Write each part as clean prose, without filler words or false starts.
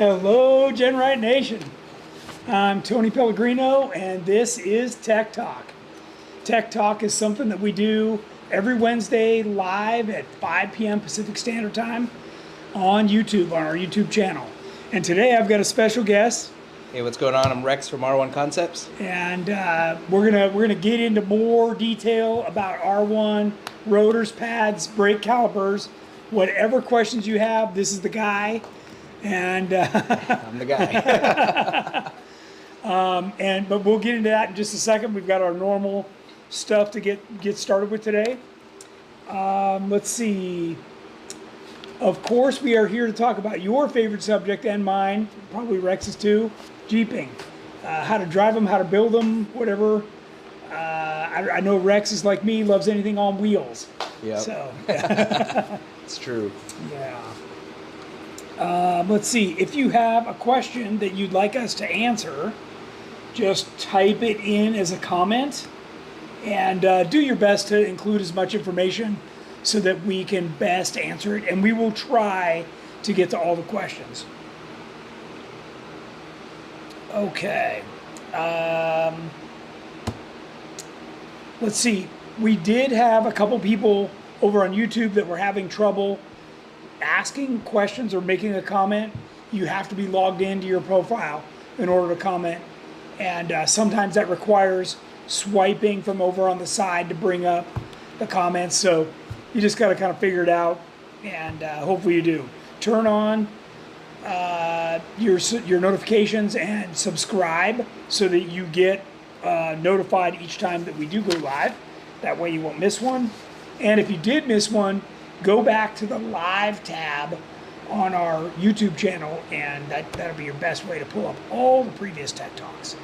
Hello, GenRight Nation. I'm Tony Pellegrino, and this is Tech Talk. Tech Talk is something that we do every Wednesday live at 5 p.m. Pacific Standard Time on YouTube, on our YouTube channel. And today I've got a special guest. Hey, what's going on? I'm Rex from R1 Concepts. And we're gonna get into more detail about R1, rotors, pads, brake calipers, whatever questions you have, this is the guy. And I'm the guy. but we'll get into that in just a second. We've got our normal stuff to get started with today. Let's see. Of course, we are here to talk about your favorite subject and mine, probably Rex's too, Jeeping. How to drive them, how to build them, whatever. I know Rex is like me, loves anything on wheels. Yep. So. It's true. Yeah. Let's see, if you have a question that you'd like us to answer, just type it in as a comment and do your best to include as much information so that we can best answer it, and we will try to get to all the questions. Okay. Let's see, we did have a couple people over on YouTube that were having trouble asking questions or making a comment. You have to be logged into your profile in order to comment, and sometimes that requires swiping from over on the side to bring up the comments, so you just got to kind of figure it out, and hopefully you do. Turn on your notifications and subscribe so that you get notified each time that we do go live. That way you won't miss one. And if you did miss one, go back to the live tab on our YouTube channel, and that'll be your best way to pull up all the previous Tech Talks.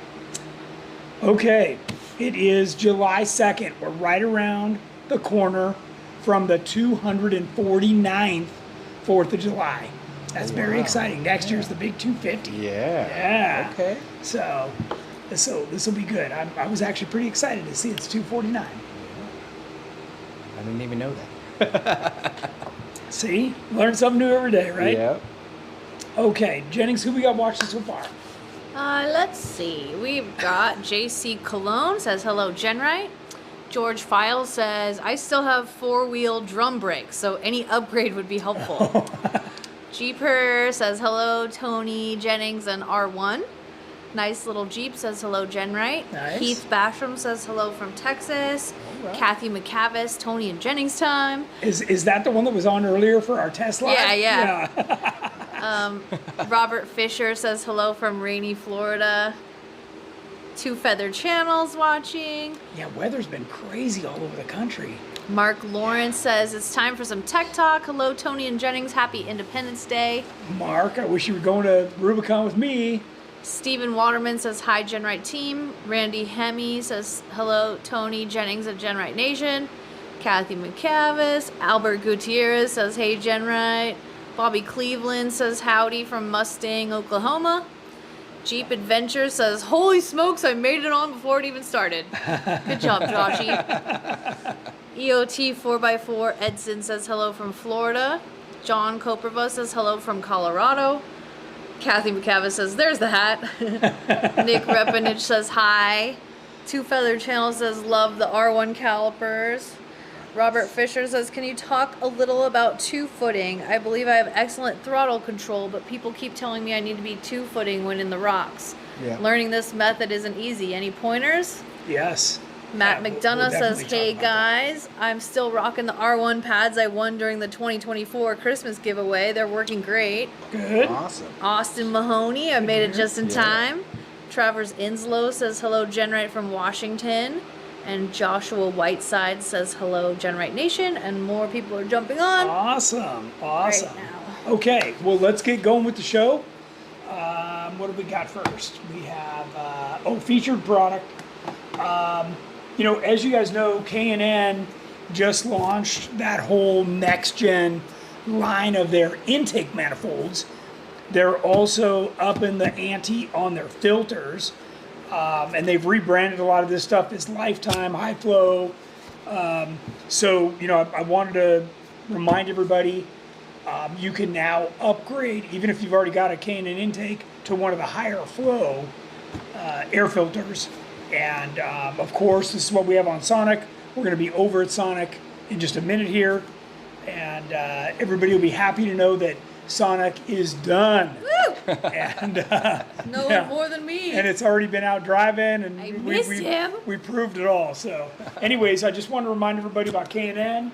Okay, it is July 2nd. We're right around the corner from the 249th 4th of July. That's very exciting. Next year's the big 250. Yeah. Okay. So this will be good. I was actually pretty excited to see it's 249. I didn't even know that. See? Learn something new every day, right? Yep. Okay, Jennings, who we got watching so far? Let's see. We've got JC Cologne says, hello, GenRight. George Files says, I still have four-wheel drum brakes, so any upgrade would be helpful. Jeeper says, hello, Tony, Jennings, and R1. Nice little Jeep says, hello, GenRight. Nice. Keith Basham says, hello from Texas. Right. Kathy McCavis, Tony and Jennings time. Is that the one that was on earlier for our test live? Yeah. Robert Fisher says hello from rainy Florida. Two Feathered Channels watching. Yeah, weather's been crazy all over the country. Mark Lawrence says it's time for some tech talk. Hello, Tony and Jennings. Happy Independence Day. Mark, I wish you were going to Rubicon with me. Stephen Waterman says hi, GenRight team. Randy Hemme says hello, Tony, Jennings of GenRight Nation. Kathy McCavis. Albert Gutierrez says hey, GenRight. Bobby Cleveland says howdy from Mustang, Oklahoma. Jeep Adventure says, holy smokes, I made it on before it even started. Good job, Joshy. EOT 4x4 Edson says hello from Florida. John Koperva says hello from Colorado. Kathy McCavis says, there's the hat. Nick Repanich says hi. Two Feathered Channel says, love the R1 calipers. Robert Fisher says, can you talk a little about two-footing? I believe I have excellent throttle control, but people keep telling me I need to be two-footing when in the rocks. Yeah. Learning this method isn't easy. Any pointers? Yes. Matt Yeah, McDonough we'll says, definitely hey talk about guys, I'm still rocking the R1 pads I won during the 2024 Christmas giveaway. They're working great. Good. Awesome. Austin Mahoney, I made it just in Yeah. time. Travers Inslow says hello, GenRight from Washington. And Joshua Whiteside says hello, GenRight Nation. And more people are jumping on Awesome. right now. Okay, well, let's get going with the show. What have we got first? We have, featured product. As you guys know, K&N just launched that whole next-gen line of their intake manifolds. They're also up in the ante on their filters, and they've rebranded a lot of this stuff as Lifetime, High Flow. I wanted to remind everybody you can now upgrade, even if you've already got a K&N intake, to one of the higher flow air filters. And of course, this is what we have on Sonic. We're going to be over at Sonic in just a minute here. And everybody will be happy to know that Sonic is done. Woo! And No one more than me. and it's already been out driving, and I missed him. we proved it all. So, anyways, I just want to remind everybody about K&N,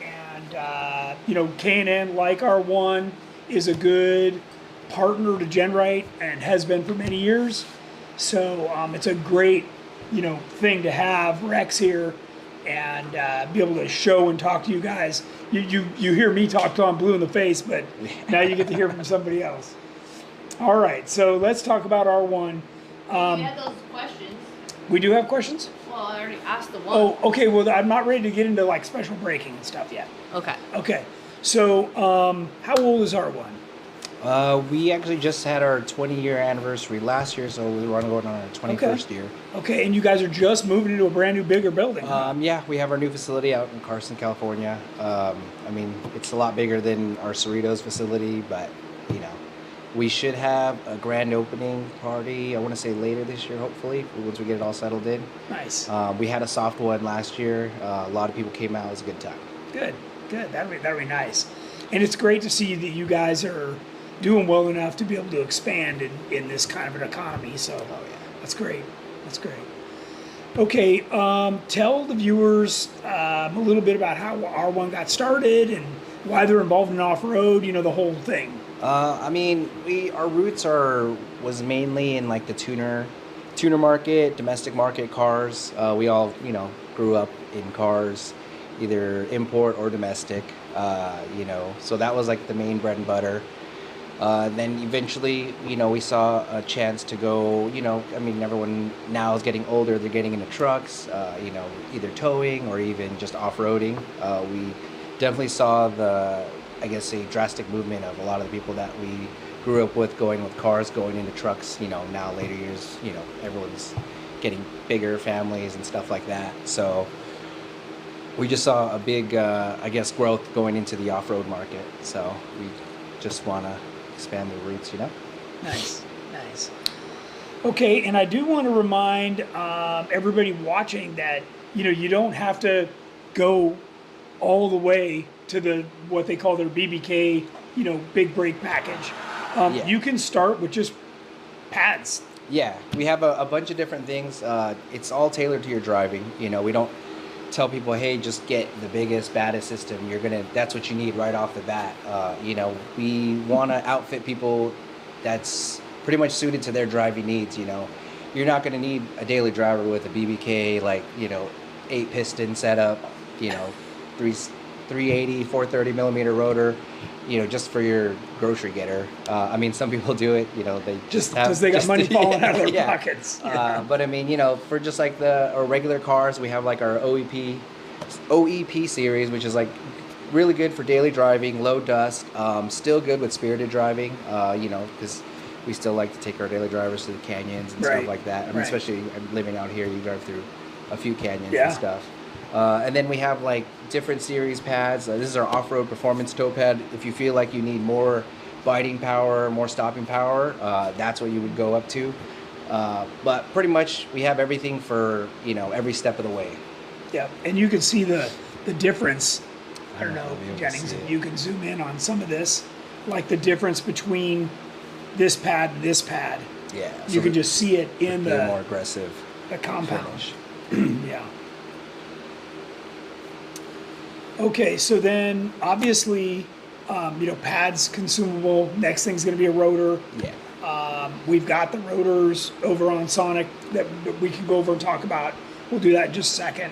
and you know, K&N, like R1, is a good partner to GenRight and has been for many years. So it's a great, you know, thing to have Rex here and be able to show and talk to you guys. You hear me talk till I'm blue in the face, but now you get to hear from somebody else. All right, so let's talk about R1. You had those questions. We do have questions? Well, I already asked the one. Oh, okay, well, I'm not ready to get into like special braking and stuff yet. Okay. Okay, so how old is R1? We actually just had our 20-year anniversary last year, so we were going on our 21st year. Okay, and you guys are just moving into a brand new, bigger building. Huh? Yeah, we have our new facility out in Carson, California. I mean, it's a lot bigger than our Cerritos facility, but, you know, we should have a grand opening party, I want to say later this year, hopefully, once we get it all settled in. Nice. We had a soft one last year. A lot of people came out. It was a good time. Good. That'd be nice. And it's great to see that you guys are doing well enough to be able to expand in this kind of an economy. So that's great. That's great. Okay, tell the viewers a little bit about how R1 got started and why they're involved in off-road, you know, the whole thing. I mean, our roots was mainly in like the tuner market, domestic market cars. We all, you know, grew up in cars, either import or domestic, you know, so that was like the main bread and butter. Then eventually, you know, we saw a chance to go, you know, I mean, everyone now is getting older, they're getting into trucks, you know, either towing or even just off-roading. We definitely saw I guess, a drastic movement of a lot of the people that we grew up with going with cars, going into trucks, you know, now later years, you know, everyone's getting bigger families and stuff like that. So we just saw a big, I guess, growth going into the off-road market. So we just want to expand the roots, you know? Nice. Okay, and I do want to remind everybody watching that, you know, you don't have to go all the way to what they call their BBK, you know, big brake package. You can start with just pads. Yeah, we have a bunch of different things. It's all tailored to your driving. You know, we don't tell people, hey, just get the biggest, baddest system. That's what you need right off the bat. You know, we want to outfit people that's pretty much suited to their driving needs. You know, you're not going to need a daily driver with a BBK, like, you know, 8-piston setup, you know, 380, 430 millimeter rotor, you know, just for your grocery getter. I mean, some people do it, you know, they just have... Because they got money falling out of their pockets. Yeah. But I mean, you know, for just like our regular cars, we have like our OEP series, which is like really good for daily driving, low dust, still good with spirited driving, you know, because we still like to take our daily drivers to the canyons and stuff like that. I mean, especially living out here, you drive through a few canyons and stuff. And then we have like different series pads. This is our off-road performance tow pad. If you feel like you need more biting power, more stopping power, that's what you would go up to. But pretty much we have everything for, you know, every step of the way. Yeah, and you can see the difference. I don't know, Jennings, if you can zoom in on some of this, like the difference between this pad and this pad. Yeah. You can just see it in the more aggressive the compound. finish. Yeah. Okay, so then obviously, you know, pads consumable. Next thing's going to be a rotor. Yeah. We've got the rotors over on Sonic that we can go over and talk about. We'll do that in just a second.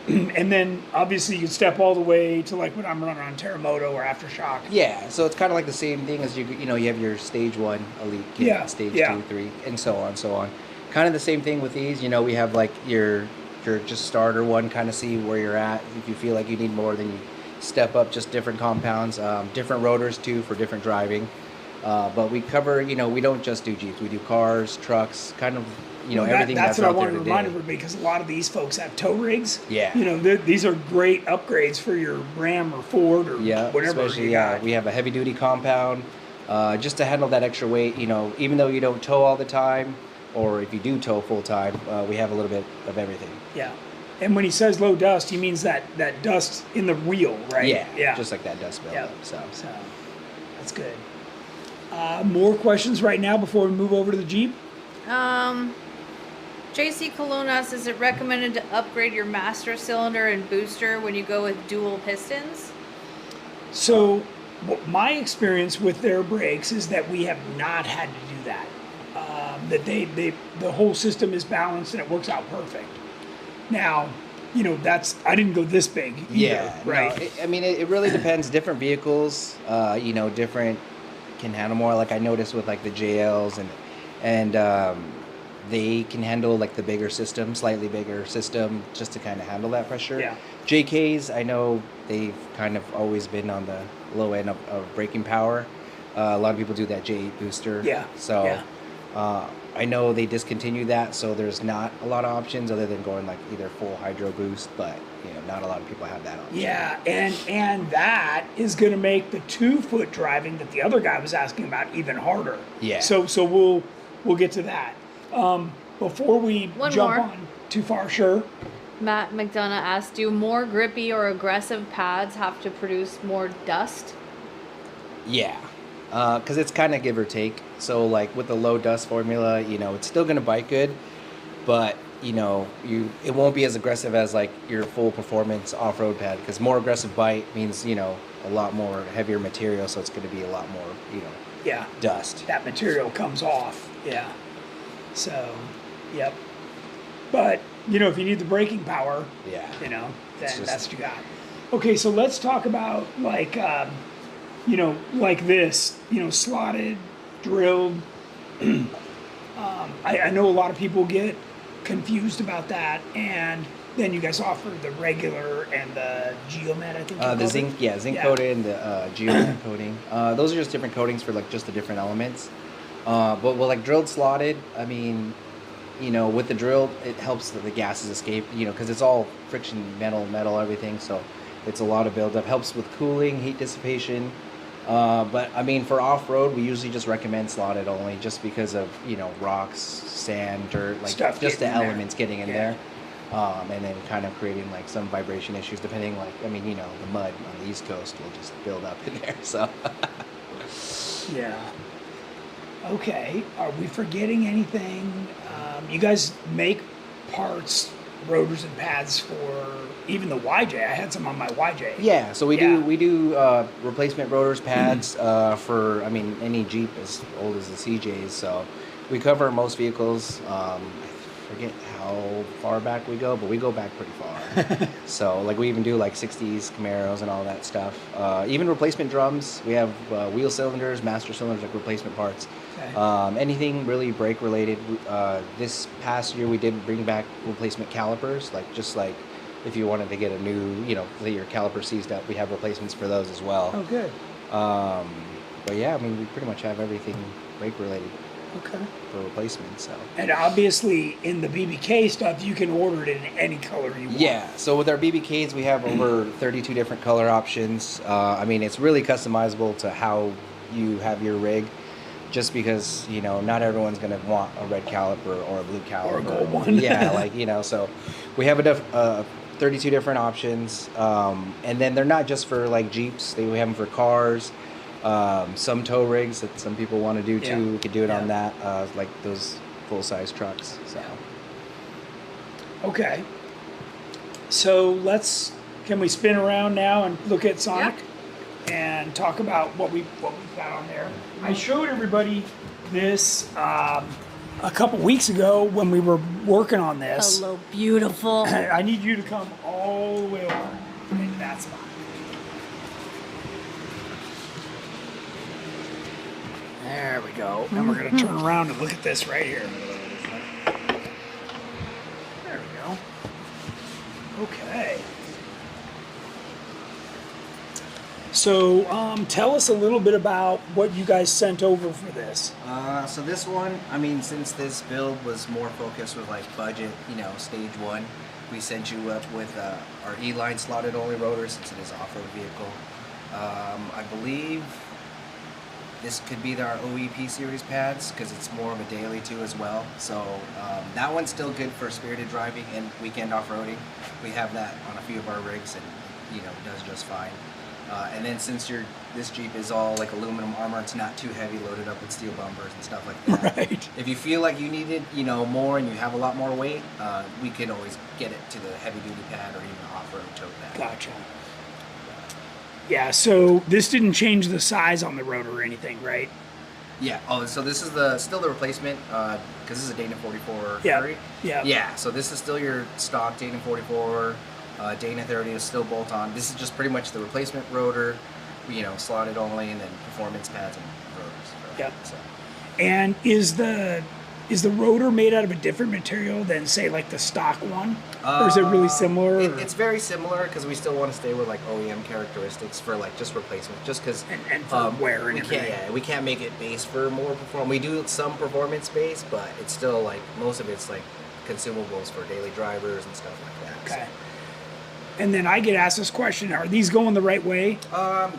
And then obviously you can step all the way to like when I'm running on Terremoto or Aftershock. Yeah, so it's kind of like the same thing as you know, you have your stage 1 elite kit, stage 2, 3, and so on. Kind of the same thing with these. You know, we have like your just starter one, kind of see where you're at. If you feel like you need more, then you step up just different compounds, different rotors too for different driving. But we cover, you know, we don't just do Jeeps. We do cars, trucks, kind of, you know, everything That's that's what I out there wanted to remind today. everybody, because a lot of these folks have tow rigs. Yeah. You know, these are great upgrades for your Ram or Ford or Yeah, whatever. especially, you yeah, got. we have a heavy duty compound, just to handle that extra weight, you know, even though you don't tow all the time, or if you do tow full time, we have a little bit of everything. Yeah. And when he says low dust, he means that dust in the wheel, right? Yeah, just like that dust buildup. Yeah. So That's good. More questions right now before we move over to the Jeep? JC Colon asks, is it recommended to upgrade your master cylinder and booster when you go with dual pistons? So, my experience with their brakes is that we have not had to do that. That the whole system is balanced and it works out perfect. Now, you know, I didn't go this big either, yeah, right? No, I mean, it really depends. Different vehicles, you know, different can handle more. Like I noticed with like the JLs and they can handle like the bigger system, slightly bigger system, just to kind of handle that pressure. Yeah. JKs, I know they've kind of always been on the low end of braking power. A lot of people do that J8 booster. Yeah. So Yeah. I know they discontinued that, so there's not a lot of options other than going like either full hydro boost, but you know, not a lot of people have that option. Yeah, and that is going to make the 2-foot driving that the other guy was asking about even harder. Yeah. So we'll get to that. Before we One jump more. on too far, sure. Matt McDonough asked, do more grippy or aggressive pads have to produce more dust? Yeah, because it's kind of give or take. So like with the low dust formula, you know, it's still gonna bite good, but you know, it won't be as aggressive as like your full performance off-road pad. Because more aggressive bite means, you know, a lot more heavier material, so it's gonna be a lot more, you know, Yeah. dust. That material comes off. Yeah. So, yep. But, you know, if you need the braking power, Yeah. you know, then It's just- that's what you got. Okay, so let's talk about like, you know, like this, you know, slotted, drilled. I know a lot of people get confused about that, and then you guys offer the regular and the geomet, I think. you The called zinc, it? zinc coated and the geomet coating. Those are just different coatings for like just the different elements. But with like drilled slotted, I mean, you know, with the drill, it helps that the gases escape, you know, because it's all friction, metal, everything. So it's a lot of buildup. Helps with cooling, heat dissipation. But I mean, for off-road, we usually just recommend slotted only, just because of, you know, rocks, sand, dirt, like Stuff just the getting in there. elements getting in Yeah. there. And then kind of creating like some vibration issues, depending, like, I mean, you know, the mud on the East Coast will just build up in there. So Yeah. Okay. Are we forgetting anything? You guys make parts, rotors, and pads for even the YJ. I had some on my YJ. yeah, so we Yeah. do replacement rotors, pads for, I mean, any Jeep as old as the CJs. So we cover most vehicles. I forget how far back we go, but we go back pretty far. So like we even do like 60s Camaros and all that stuff. Even replacement drums. We have wheel cylinders, master cylinders, like replacement parts. Okay. Anything really brake related. This past year we did bring back replacement calipers, like just like if you wanted to get a new, you know, your caliper seized up, we have replacements for those as well. Oh, good. But yeah, I mean, we pretty much have everything brake related Okay. for replacement. So And obviously, in the BBK stuff, you can order it in any color you want. yeah, so with our BBKs, we have over 32 different color options. I mean, it's really customizable to how you have your rig. Just because, you know, not everyone's going to want a red caliper or a blue caliper. Or a gold one. Yeah, like, you know, so we have 32 different options. And then they're not just for, like, Jeeps. We have them for cars, some tow rigs that some people want to do, too. Yeah. We could do it on Yeah. that, like those full-size trucks. So Okay. So can we spin around now and look at Sonic? And talk about what we've got on there. I showed everybody this a couple weeks ago when we were working on this. Hello, beautiful. I need you to come all the way over in that spot. There we go. And we're going to turn around and look at this right here. There we go. Okay. So tell us a little bit about what you guys sent over for this. So this one, I mean, since this build was more focused with like budget, stage one, we sent you up with our E-line slotted only rotor since it is an off-road vehicle. I believe this could be our OEP series pads because it's more of a daily too as well. So that one's still good for spirited driving and weekend off-roading. We have that on a few of our rigs and does just fine. And then since this Jeep is all like aluminum armor, it's not too heavy, loaded up with steel bumpers and stuff like that. Right. If you feel like you need it, more and you have a lot more weight, we could always get it to the heavy duty pad or even off-road tote pad. Gotcha. Yeah, so this didn't change the size on the rotor or anything, right? Yeah. Oh, so this is still the replacement because this is a Dana 44 Yeah. Fury. Yeah. Yeah. So this is still your stock Dana 44. Dana 30 is still bolt on. This is just pretty much the replacement rotor, slotted only, and then performance pads and rotors. Yep. So. And is the rotor made out of a different material than, say, like the stock one? Or is it really similar? It's very similar because we still want to stay with like OEM characteristics for like just replacement, just because and for wear and we everything. can't. Yeah, we can't make it base for more performance. We do some performance base, but it's still like most of it's like consumables for daily drivers and stuff like that. Okay. And then I get asked this question: are these going the right way?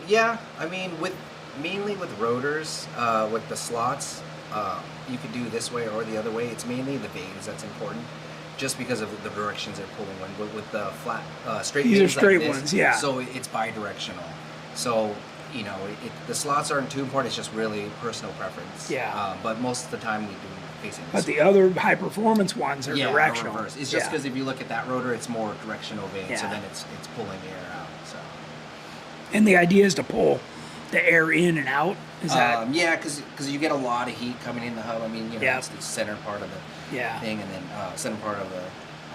Yeah. I mean, mainly with rotors, with the slots, you could do this way or the other way. It's mainly the vanes that's important, just because of the directions they're pulling in. But with the flat, straight These are vanes straight like this, ones, yeah. So it's bi-directional. So the slots aren't too important. It's just really personal preference. Yeah. But most of the time we do facing this But way. the other high performance ones are directional. Reverse. It's just because if you look at that rotor, it's more directional vane, so Yeah. then it's pulling the air out. So. And the idea is to pull the air in and out. Is that? Yeah, because you get a lot of heat coming in the hub. I mean, Yeah. it's the center part of the Yeah. thing, and then center part of the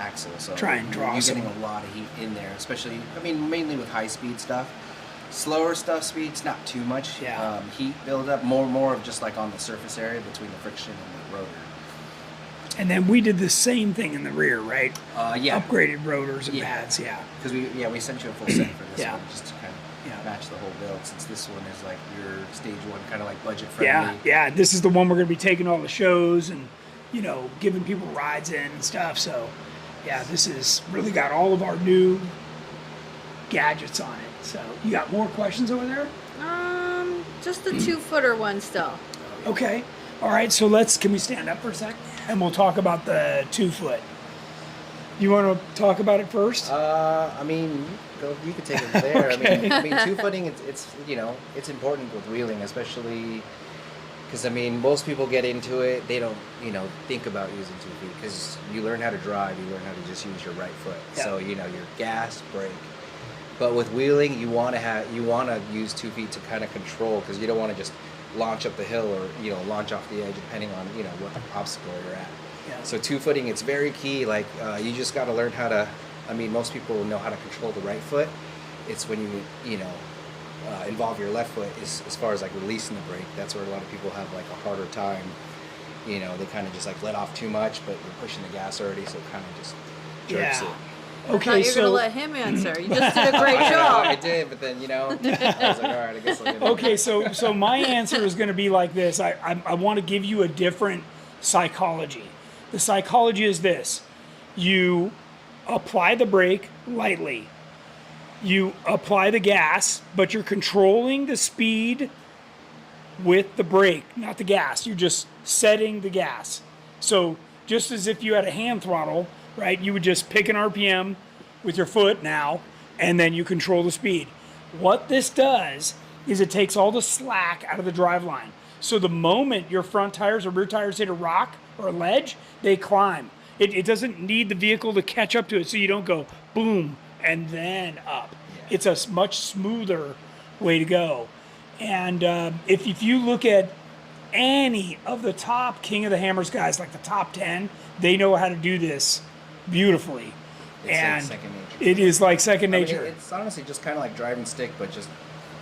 axle. So Try and draw you're some. getting a lot of heat in there, especially. I mean, mainly with high speed stuff. Slower stuff speeds, not too much Yeah. heat buildup. More of just like on the surface area between the friction and the rotor. And then we did the same thing in the rear, right? Yeah. Upgraded rotors and Yeah. pads, yeah. Because we sent you a full set for this Yeah. one just to kind of Yeah. match the whole build. Since this one is like your stage one, kind of like budget Yeah, friendly. yeah. This is the one we're going to be taking all the shows and, giving people rides in and stuff. So, yeah, this has really got all of our new gadgets on it. So, you got more questions over there? Just the 2-footer one still. Okay. All right. So can we stand up for a sec? And we'll talk about the 2-foot. You want to talk about it first? I mean, you could take it there. Okay. I mean, 2-footing. It's it's important with wheeling, especially because most people get into it. They don't think about using 2 feet because you learn how to drive. You learn how to just use your right foot. Yeah. So your gas, brake. But with wheeling, you want to use 2 feet to kind of control because you don't want to just launch up the hill or launch off the edge depending on what obstacle you're at. Yeah. So 2-footing, it's very key. Like you just got to learn how to. Most people know how to control the right foot. It's when you involve your left foot as far as like releasing the brake. That's where a lot of people have like a harder time. They kind of just like let off too much, but you're pushing the gas already, so it kind of just jerks Yeah. it. I thought Okay, you were going to let him answer. You just did a great I job. did, but then I was like, all right, I guess I'll get it. Okay, so my answer is going to be like this. I want to give you a different psychology. The psychology is this: you apply the brake lightly, you apply the gas, but you're controlling the speed with the brake, not the gas. You're just setting the gas. So just as if you had a hand throttle, right? You would just pick an RPM with your foot now, and then you control the speed. What this does is it takes all the slack out of the drive line. So the moment your front tires or rear tires hit a rock or a ledge, they climb. It doesn't need the vehicle to catch up to it, so you don't go boom and then up. Yeah. It's a much smoother way to go. And if you look at any of the top King of the Hammers guys, like the top 10, they know how to do this beautifully. It's and like second nature. it is like second I mean, nature. it's honestly just kind of like driving stick, but just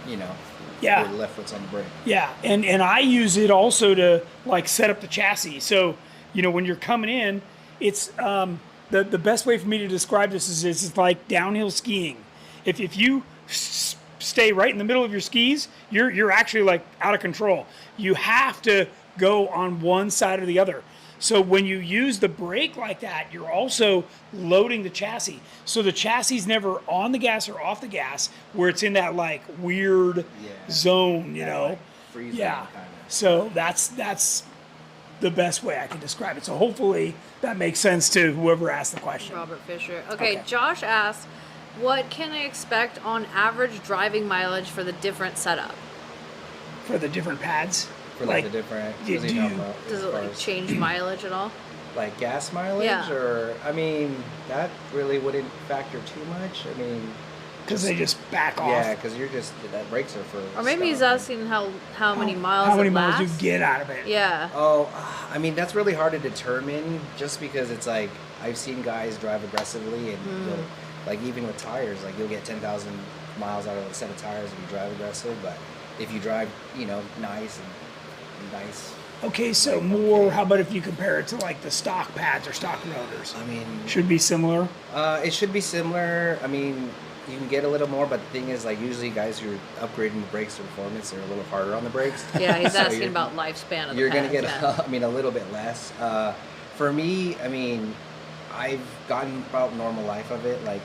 Yeah. your left foot's on the brake. Yeah, and I use it also to like set up the chassis. So when you're coming in, it's the best way for me to describe this is it's like downhill skiing. If you stay right in the middle of your skis, you're actually like out of control. You have to go on one side or the other. So when you use the brake like that, you're also loading the chassis. So the chassis is never on the gas or off the gas, where it's in that like weird zone, you know? Like freeze Yeah. kinda. So that's the best way I can describe it. So hopefully that makes sense to whoever asked the question. Robert Fisher. Okay, Okay. Josh asked, what can I expect on average driving mileage for the different setup? For the different pads. For like the different. do what are you you- talking about Does as it far like as- change mileage at all? like gas mileage? Yeah. Or I mean, that really wouldn't factor too much. I mean, Because they just back off. yeah, because you're just that brakes are for. Or maybe he's stuff. asking how many miles How many it miles lasts. you get out of it. Yeah. Oh, I mean that's really hard to determine, just because it's like I've seen guys drive aggressively, and you'll, like even with tires, like you'll get 10,000 miles out of a set of tires if you drive aggressive, but if you drive, nice and nice. Okay, so more, how about if you compare it to like the stock pads or stock rotors? I mean, Should be similar. it should be similar. I mean, you can get a little more, but the thing is, like usually guys who are upgrading the brakes to performance are a little harder on the brakes. Yeah, he's So asking you're- about lifespan of the You're gonna pads, get, yeah. a little bit less. For me, I mean, I've gotten about normal life of it, like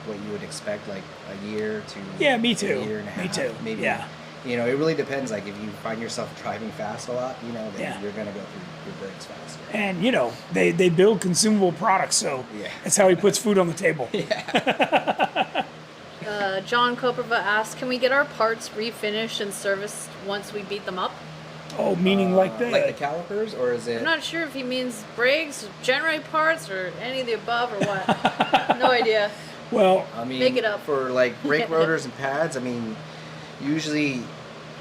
what you would expect, like a year to Yeah, me too. a year and a Me half, too. maybe. Yeah. It really depends. Like if you find yourself driving fast a lot, then Yeah. you're gonna go through your brakes faster. And they build consumable products, so Yeah. that's how he puts food on the table. John Koprova asked, can we get our parts refinished and serviced once we beat them up? Oh, meaning like Like the calipers, or is it? I'm not sure if he means brakes, GenRight parts, or any of the above, or what. No idea. well, I mean, Make it up. for like brake rotors and pads. I mean, usually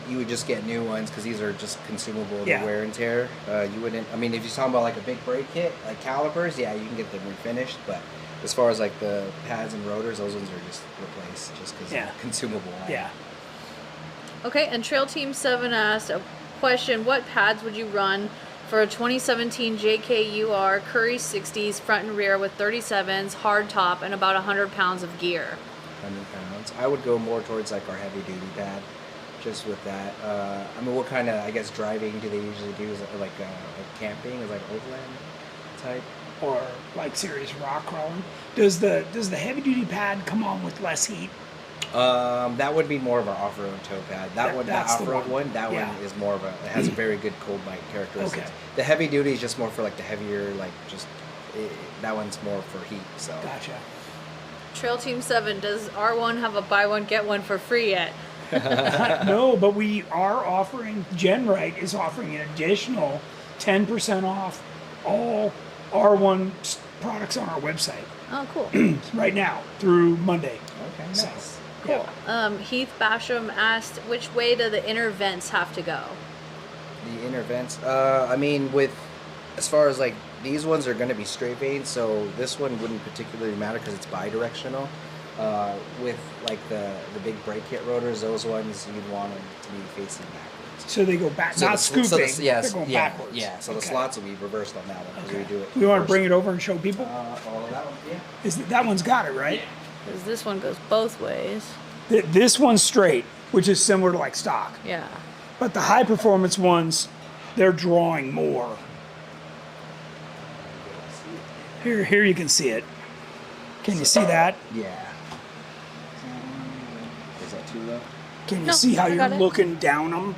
you would just get new ones because these are just consumable to Yeah. wear and tear. You wouldn't. I mean, if you're talking about like a big brake kit, like calipers, yeah, you can get them refinished. But as far as like the pads and rotors, those ones are just replaced just because Yeah. they're consumable. yeah. Okay, and Trail Team 7 asked a question, what pads would you run for a 2017 JKUR Curry 60s front and rear with 37s, hard top, and about 100 pounds of gear? 100 pounds. I would go more towards like our heavy duty pad, just with that. I mean, what kind of, I guess, driving do they usually do? Is it like camping? Is it like overland type? Or like serious rock crawling. Does the heavy duty pad come on with less heat? That would be more of our off-road toe pad. That one, the that's the off-road one. one, that Yeah. one is more of a, it has a very good cold bite characteristics. Okay. The heavy duty is just more for like the heavier, like just, that one's more for heat, so. Gotcha. Trail Team 7, does R1 have a buy one, get one for free yet? No, but we are offering, GenRight is offering an additional 10% off all R1 products on our website Oh, cool. right now through Monday. Okay, So, nice. Cool. Heath Basham asked, which way do the inner vents have to go? The inner vents, I mean, as far as like, these ones are going to be straight vane, so this one wouldn't particularly matter because it's bi-directional. With like the big brake kit rotors, those ones you'd want them to be facing backwards. So they go back, So not the- scooping, so the- yes, they're going yeah, backwards. Yeah, so the Okay. slots will be reversed on that one because we do it. We want to first. bring it over and show people? Oh, that one, yeah. That one's got it, right? Because this one goes both ways. This one's straight, which is similar to like stock. Yeah. But the high performance ones, they're drawing more. Here you can see it. Can you see that? Yeah. Is that too low? Can you No, see how I you're got it. looking down them?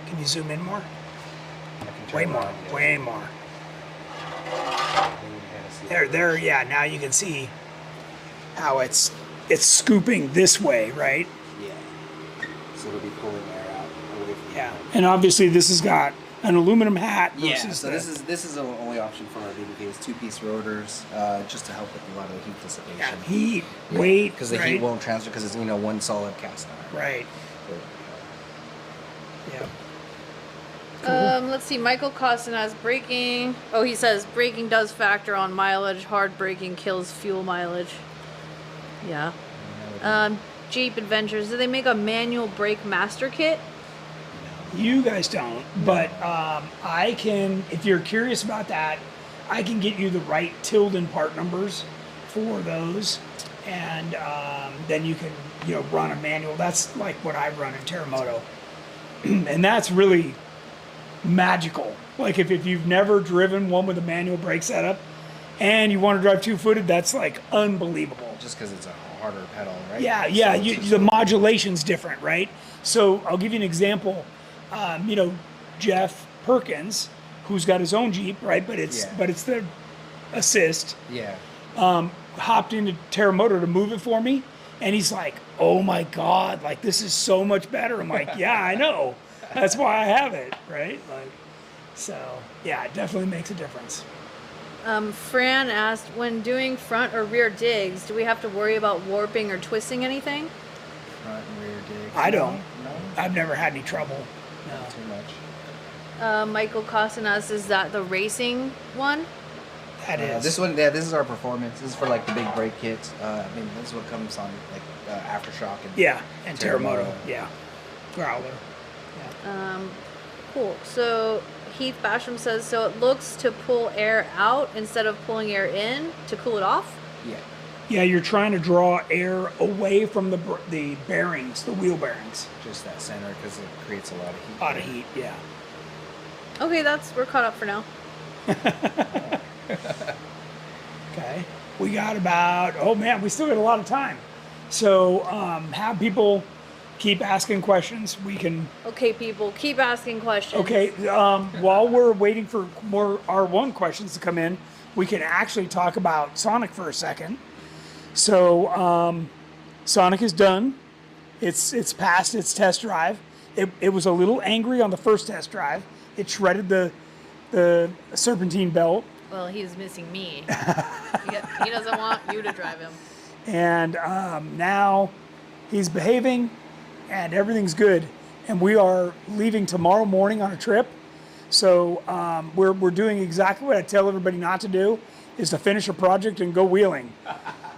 Can you zoom in more? I can turn Way it more, on, yeah. way more. Then you kinda see There, yeah, now you can see how it's scooping this way, right? Yeah. So it'll be pulling air out away from Yeah. And obviously this has got an aluminum hat Yeah, versus so the, this is the only option for our BBKs, two-piece rotors, just to help with a lot of the heat dissipation. yeah, heat, weight, because the right? heat won't transfer because it's one solid cast iron. Right. Yeah. Let's see. Michael Costin has braking. Oh, he says braking does factor on mileage. Hard braking kills fuel mileage. Yeah. Jeep Adventures. Do they make a manual brake master kit? You guys don't, but I can, if you're curious about that, I can get you the right Tilden part numbers for those. and then you can run a manual. That's like what I run in Terremoto, and that's really magical. Like if you've never driven one with a manual brake setup and you want to drive 2-footed, that's like unbelievable. Just because it's a harder pedal, right? Yeah, So the modulation's different, right? So I'll give you an example. Jeff Perkins, who's got his own Jeep, right? But it's the assist. Yeah. Hopped into Terremoto to move it for me, and he's like, "Oh my God, like this is so much better." I'm like, "Yeah, I know. That's why I have it, right?" Like, so yeah, it definitely makes a difference. Fran asked, when doing front or rear digs, do we have to worry about warping or twisting anything? Front and rear dig. I don't. No. I've never had any trouble. Not too much. Michael Costin asks, is that the racing one? That is. This one, yeah, this is our performance. This is for like the big brake kits. I mean, this is what comes on like aftershock and and Terremoto. Yeah, Growler. Yeah. Cool. So Heath Basham says, so it looks to pull air out instead of pulling air in to cool it off? Yeah. Yeah, you're trying to draw air away from the bearings, the wheel bearings. Just that center because it creates a lot of heat. A lot of heat, yeah. Okay, we're caught up for now. Okay. We got we still got a lot of time. So have people keep asking questions. We can. Okay, people, keep asking questions. Okay, while we're waiting for more R1 questions to come in, we can actually talk about Sonic for a second. So Sonic is done. It's passed its test drive. It was a little angry on the first test drive. It shredded the serpentine belt. Well, he's missing me. He doesn't want you to drive him. And now he's behaving, and everything's good. And we are leaving tomorrow morning on a trip. So we're doing exactly what I tell everybody not to do, is to finish a project and go wheeling.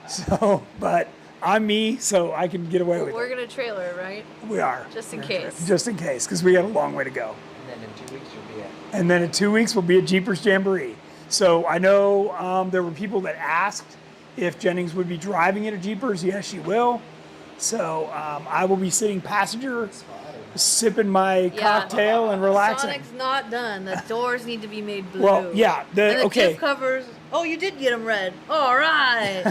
So, but I'm me, so I can get away with We're it. going to trailer, right? We are. Just in case. Just in case, because we got a long way to go. And then in 2 weeks you'll be at. And then in 2 weeks we'll be at Jeepers Jamboree. So I know there were people that asked if Jennings would be driving it at Jeepers. Yes, she will. So I will be sitting passenger, sipping my cocktail and relaxing. Sonic's not done. The doors need to be made blue. Well, yeah. And the diff covers. Oh, you did get them red. All right.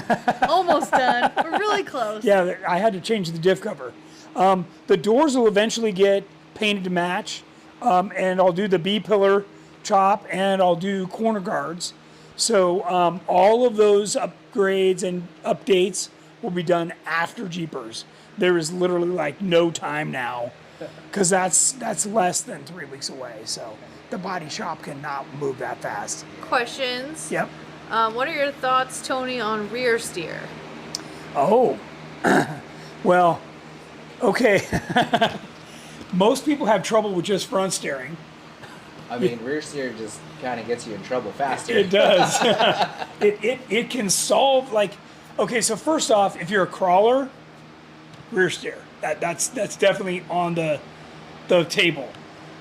Almost done. We're really close. Yeah, I had to change the diff cover. The doors will eventually get painted to match, and I'll do the B-pillar chop, and I'll do corner guards. So all of those upgrades and updates will be done after Jeepers. There is literally like no time now, because that's less than 3 weeks away. So the body shop cannot move that fast. Questions? Yep. What are your thoughts, Tony, on rear steer? Oh, well, okay. Most people have trouble with just front steering. I mean, rear steer just kind of gets you in trouble faster. It does. it can solve, like, okay, so first off, if you're a crawler, rear steer. That's definitely on the table.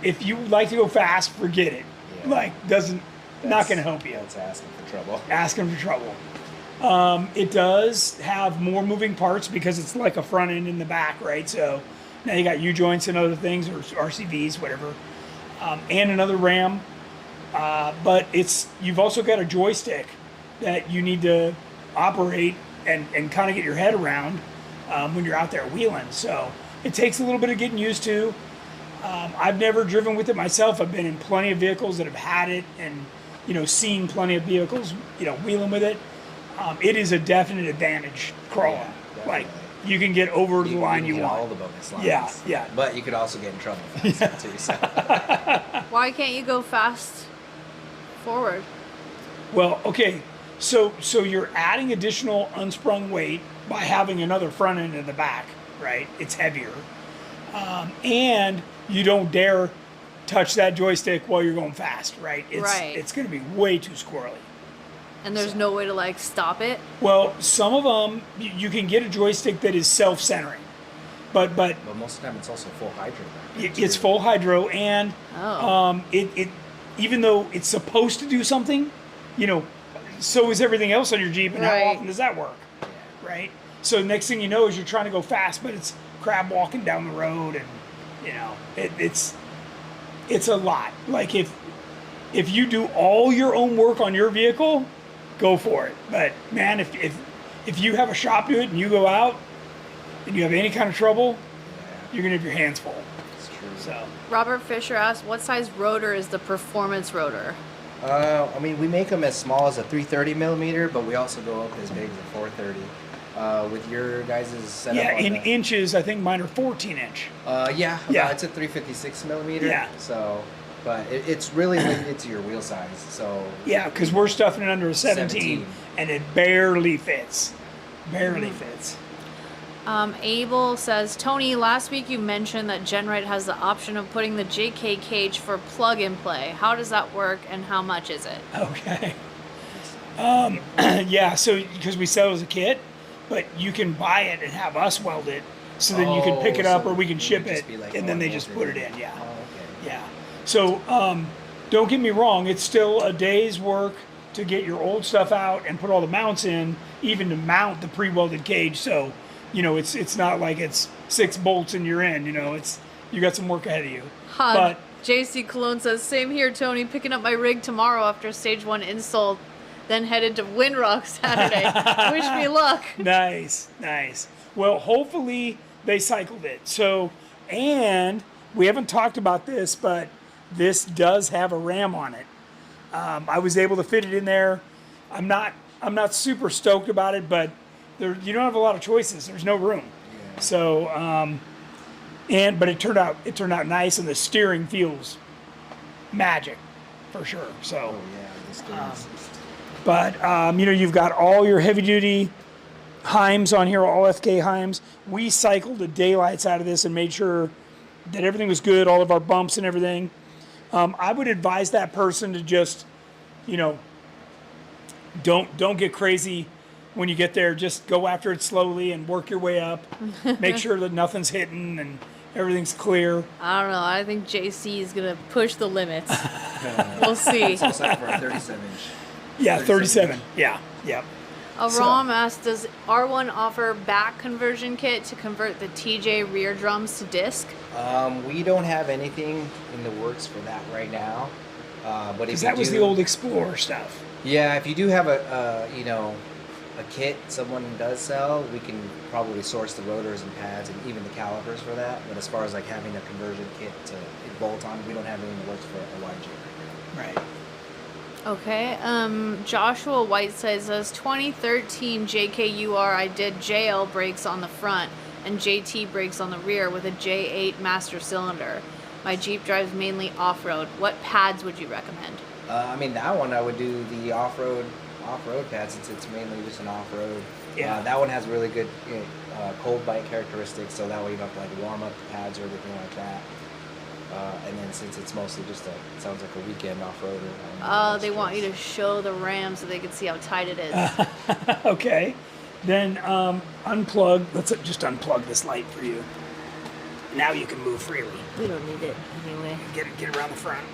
If you like to go fast, forget it. Yeah. Like, not going to help you. That's asking for trouble. Asking for trouble. It does have more moving parts because it's like a front end in the back, right? So now you got U-joints and other things, or RCVs, whatever, and another RAM. But you've also got a joystick that you need to operate and kind of get your head around when you're out there wheeling. So it takes a little bit of getting used to. I've never driven with it myself. I've been in plenty of vehicles that have had it, and seen plenty of vehicles wheeling with it. It is a definite advantage crawling. Yeah, like you can get over the line you get want. all the bonus lines. Yeah. But you could also get in trouble faster too. So. Why can't you go fast forward? Well, okay, so you're adding additional unsprung weight by having another front end in the back, right? It's heavier, and you don't dare touch that joystick while you're going fast, right? It's going to be way too squirrely. And there's no way to stop it? Well, some of them, you can get a joystick that is self-centering, but most of the time it's also full hydro. It's full hydro, and it even though it's supposed to do something, so is everything else on your Jeep, and how often does that work? right? So next thing you know is you're trying to go fast, but it's crab walking down the road, and you know it's a lot. Like if you do all your own work on your vehicle, go for it. But man, if you have a shop do it and you go out and you have any kind of trouble, you're gonna have your hands full. It's true. So Robert Fisher asked, what size rotor is the performance rotor? I mean, we make them as small as a 330 millimeter, but we also go up as big as a 430. With your guys' setup. yeah, on in the, inches, I think mine are 14 inch. yeah, Yeah. it's a 356 millimeter. Yeah. So, but it's really limited to your wheel size. So. Yeah, because we're stuffing it under a 17, 17. and it barely fits. Barely fits. Abel says, Tony, last week you mentioned that GenRight has the option of putting the JK cage for plug and play. How does that work and how much is it? Okay. Yeah, so because we sell it as a kit, but you can buy it and have us weld it, so then you can pick it up so or we can it ship would just it, be like and then they one just bolted put it in. in. Yeah. Oh, okay. Yeah. So don't get me wrong, it's still a day's work to get your old stuff out and put all the mounts in, even to mount the pre-welded cage. So, you know, it's not like it's 6 bolts and you're in. You know, you got some work ahead of you. But JC Cologne says, same here, Tony, picking up my rig tomorrow after stage 1 install, then headed to Windrock Saturday. Wish me luck. Nice. Well, hopefully they cycled it. So, and we haven't talked about this, but this does have a ram on it. I was able to fit it in there. I'm not super stoked about it, but you don't have a lot of choices. There's no room. Yeah. So, but it turned out nice, and the steering feels magic for sure. So. Oh yeah, this thing is. But, you know, you've got all your heavy-duty Heims on here, all FK Heims. We cycled the daylights out of this and made sure that everything was good, all of our bumps and everything. I would advise that person to just, you know, don't get crazy when you get there. Just go after it slowly and work your way up. Make sure that nothing's hitting and everything's clear. I don't know. I think JC is going to push the limits. We'll see. It's also for a 37 inch. Yeah, 37. 37. Yeah, yep. Ram asked, does R1 offer back conversion kit to convert the TJ rear drums to disc? We don't have anything in the works for that right now. But if Because you that was do, the old Explorer stuff. Yeah, if you do have a kit someone does sell, we can probably source the rotors and pads and even the calipers for that. But as far as like having a conversion kit to bolt on, we don't have anything in the works for a YJ right now. Right. Okay. Joshua Whiteside says 2013 JKUR. I did JL brakes on the front and JT brakes on the rear with a J8 master cylinder. My Jeep drives mainly off-road. What pads would you recommend? I mean, that one I would do the off-road pad since it's mainly just an off-road. Yeah. That one has really good cold bite characteristics, so that way you don't have to like warm up the pads or anything like that. And then since it's mostly just it sounds like a weekend off-roader. Oh, they want you to show the ram so they can see how tight it is. Okay. Then unplug. Let's just unplug this light for you. Now you can move freely. We don't need it anyway. Get around the front.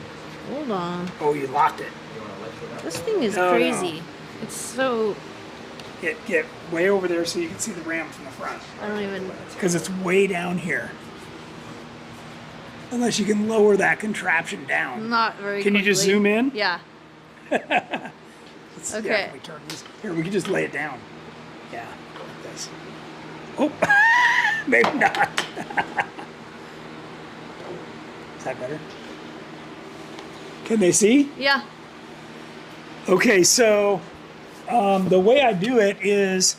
Hold on. Oh, you locked it. This thing is No, crazy. no. It's so... Get way over there so you can see the ram from the front. I don't even... Because it's way down here. Unless you can lower that contraption down. Not very Can you just quickly. zoom in? Yeah. Yeah, Okay. can we turn this? Here, we can just lay it down. Yeah, like this. Oh, maybe not. Is that better? Can they see? Yeah. Okay, so the way I do it is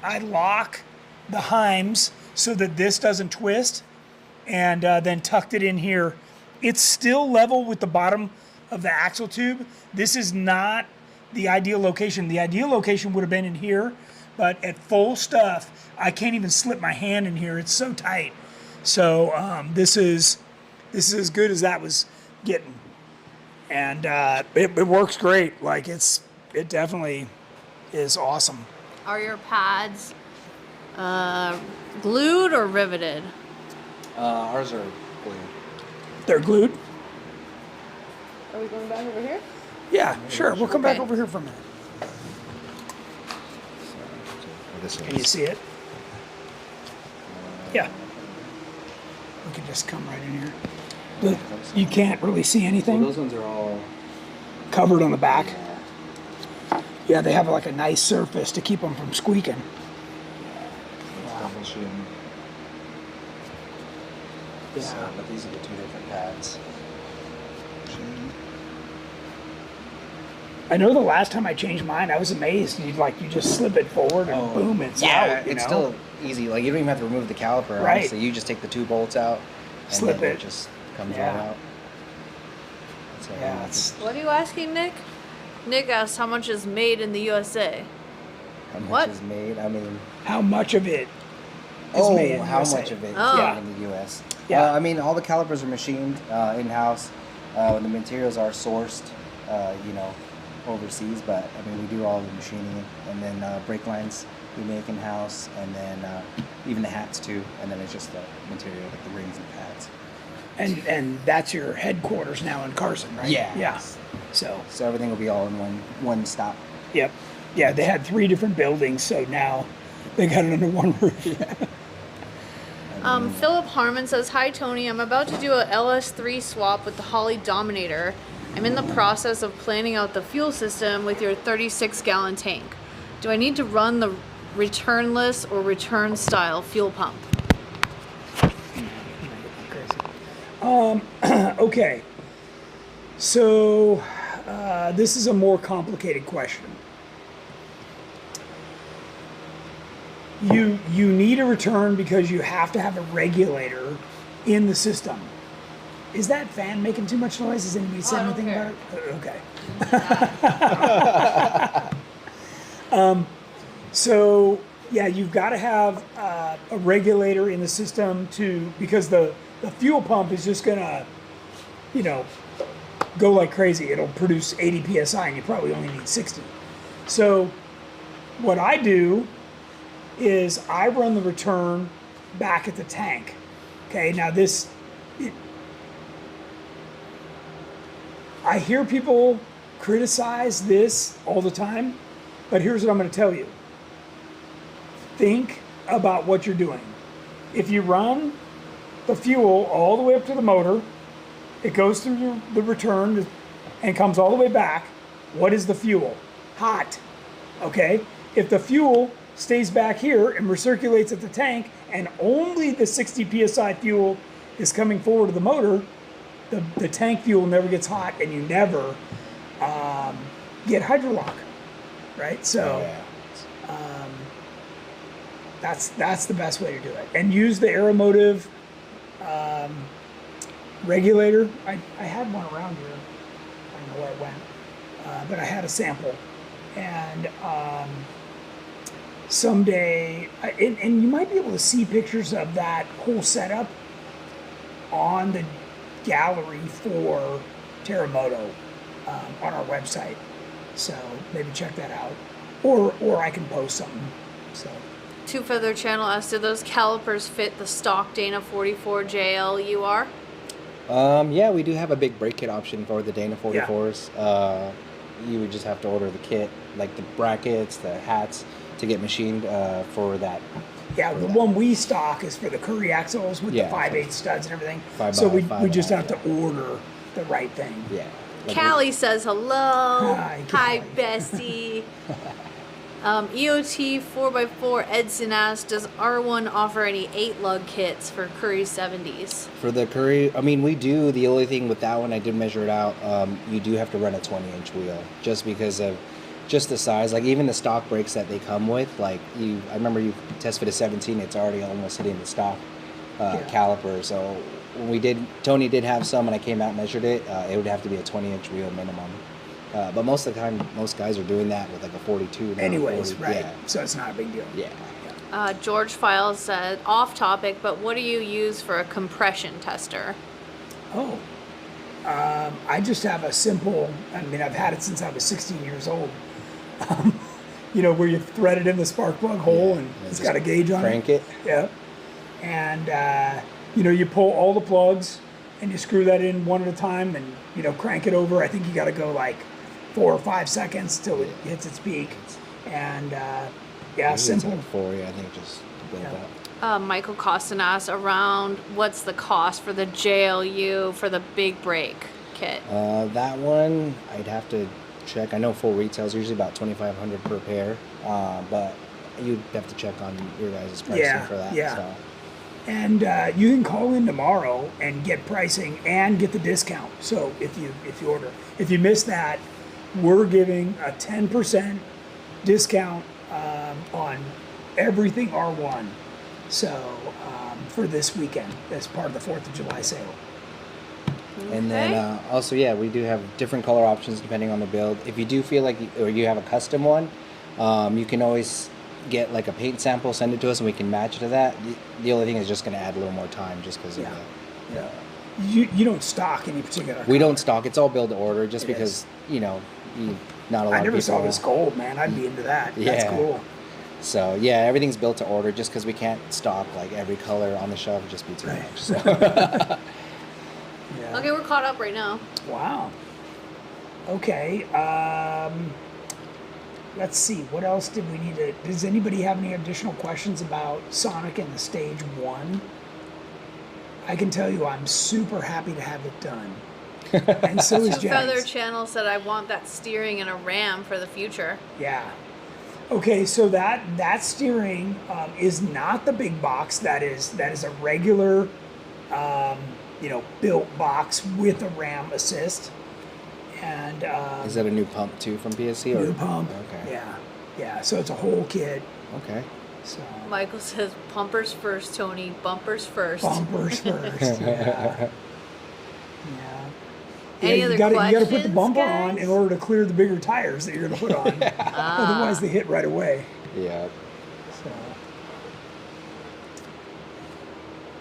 I lock the Heims so that this doesn't twist, and then tucked it in here. It's still level with the bottom of the axle tube. This is not the ideal location. The ideal location would have been in here, but at full stuff, I can't even slip my hand in here. It's so tight. So this is as good as that was getting, and it works great. Like it definitely is awesome. Are your pads glued or riveted? Ours are glued. They're glued. Are we going back over here? Yeah, sure. We'll come back Okay. over here for a minute. This Can you see it? Yeah. We can just come right in here. You can't really see anything. Those ones are all Covered on the back. Yeah, they have like a nice surface to keep them from squeaking. double shim. Yeah. So, but these are the two different pads. I know the last time I changed mine, I was amazed. You just slip it forward and boom, it's out. It's still easy. Like you don't even have to remove the caliper. Right. Honestly, you just take the 2 bolts out, and Slip then it. just comes Yeah. right out. So, Yeah, it's What are you asking, Nick? Nick asked how much is made in the USA. how much What? is made. I mean, how much of it is made in the how USA. much of it is Oh. made in the U.S. Yeah. I mean, all the calipers are machined in-house. The materials are sourced, overseas. But I mean, we do all the machining, and then brake lines we make in-house, and then even the hats too. And then it's just the material, like the rings and pads. And that's your headquarters now in Carson, right? Yeah. Yeah. So, So everything will be all in one stop. yep. Yeah, they had 3 different buildings, so now they got it under one roof. Philip Harmon says, "Hi Tony, I'm about to do a LS3 swap with the Holly Dominator. I'm in the process of planning out the fuel system with your 36-gallon tank. Do I need to run the returnless or return style fuel pump?" Okay. So, this is a more complicated question. You need a return because you have to have a regulator in the system. Is that fan making too much noise? Has anybody said I don't anything care. about it? Okay. So yeah, you've got to have a regulator in the system because the fuel pump is just gonna, go like crazy. It'll produce 80 psi, and you probably only need 60. So what I do is I run the return back at the tank. Okay, now I hear people criticize this all the time, but here's what I'm going to tell you. Think about what you're doing. If you run the fuel all the way up to the motor, it goes through the return and comes all the way back. What is the fuel? Hot. Okay? If the fuel stays back here and recirculates at the tank, and only the 60 psi fuel is coming forward to the motor, the tank fuel never gets hot, and you never get hydrolock, right? So that's the best way to do it. And use the Aeromotive regulator. I had one around here. I don't know where it went, but I had a sample, and someday, and you might be able to see pictures of that whole setup on the gallery for Terramoto on our website. So maybe check that out, or I can post something. So Two Feather Channel asked, "Do those calipers fit the stock Dana 44 JLUR?" Yeah, we do have a big brake kit option for the Dana 44s. You would just have to order the kit, like the brackets, the hats, to get machined for that. yeah, the one we stock is for the Curry axles with the Yeah. 5/8 studs and everything. 5 So by 5 we just and a have to order the right thing. Yeah. Like Callie says hello. Hi, Hi, Callie. bestie. EOT 4x4 Edson asked, "Does R1 offer any 8-lug kits for Curry 70s?" For the Curry, I mean, we do. The only thing with that one, I did measure it out. You do have to run a 20-inch wheel just because of just the size. Like even the stock brakes that they come with, I remember you test fit a 17, it's already almost hitting the stock caliper. So when Tony did have some, and I came out and measured it. It would have to be a 20-inch wheel minimum. But most of the time, most guys are doing that with like a 42. Now, Anyways, 40, right? Yeah. So it's not a big deal. Yeah. George Files said, "Off topic, but what do you use for a compression tester?" Oh, I just have a simple. I mean, I've had it since I was 16 years old. Where you thread it in the spark plug hole, and it's got a gauge on Crank it. Yeah. And you pull all the plugs, and you screw that in one at a time, and crank it over. I think you got to go like 4 or 5 seconds till it hits its peak, and Yeah, Usually it's simple. like 4, I think, just to build Yeah. that. Michael Costin asks around what's the cost for the JLU for the big break kit? That one, I'd have to check. I know full retail is usually about $2,500 per pair, but you'd have to check on your guys' pricing Yeah, for that. yeah. So. And you can call in tomorrow and get pricing and get the discount. So if you order, if you miss that, we're giving a 10% discount on everything R1. So for this weekend, as part of the 4th of July sale. And then also, yeah, we do have different color options depending on the build. If you do feel like or you have a custom one, you can always get like a paint sample, send it to us, and we can match it to that. The only thing is just going to add a little more time just because of the... Yeah. You don't stock any particular We color. don't stock. It's all build to order just It because, is. not a lot I of never people... saw this gold, man. I'd be into that. That's Yeah. cool. So, yeah, everything's built to order just because we can't stock like every color on the shelf. It'd just be too Right. much. So. Yeah. Okay, we're caught up right now. Wow. Okay. Let's see. What else did we need to? Does anybody have any additional questions about Sonic and the Stage 1? I can tell you, I'm super happy to have it done. And so is Two Feather Jennings. Channel said I want that steering and a RAM for the future. Yeah. Okay, so that steering is not the big box. That is a regular, built box with a RAM assist. And Is that a new pump too from PSC? Or? new pump. Okay. Yeah. So it's a whole kit. Okay. So Michael says pumpers first, Tony. Bumpers first. bumpers first. Yeah. Yeah. Any other you gotta put the questions, bumper guys? on in order to clear the bigger tires that you're gonna put on. Otherwise, they hit right away. Yeah. So.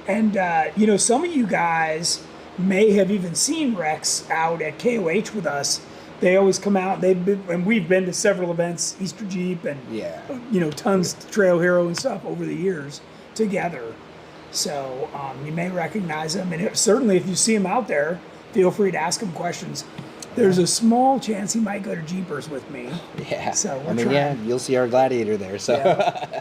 And some of you guys may have even seen Rex out at KOH with us. They always come out. And we've been to several events, Easter Jeep, and Yeah. tons Trail Hero and stuff over the years together. So you may recognize them, and certainly if you see him out there, feel free to ask him questions. There's a small chance he might go to Jeepers with me. Yeah. So we're I mean, trying. yeah, you'll see our Gladiator there. So. Yeah.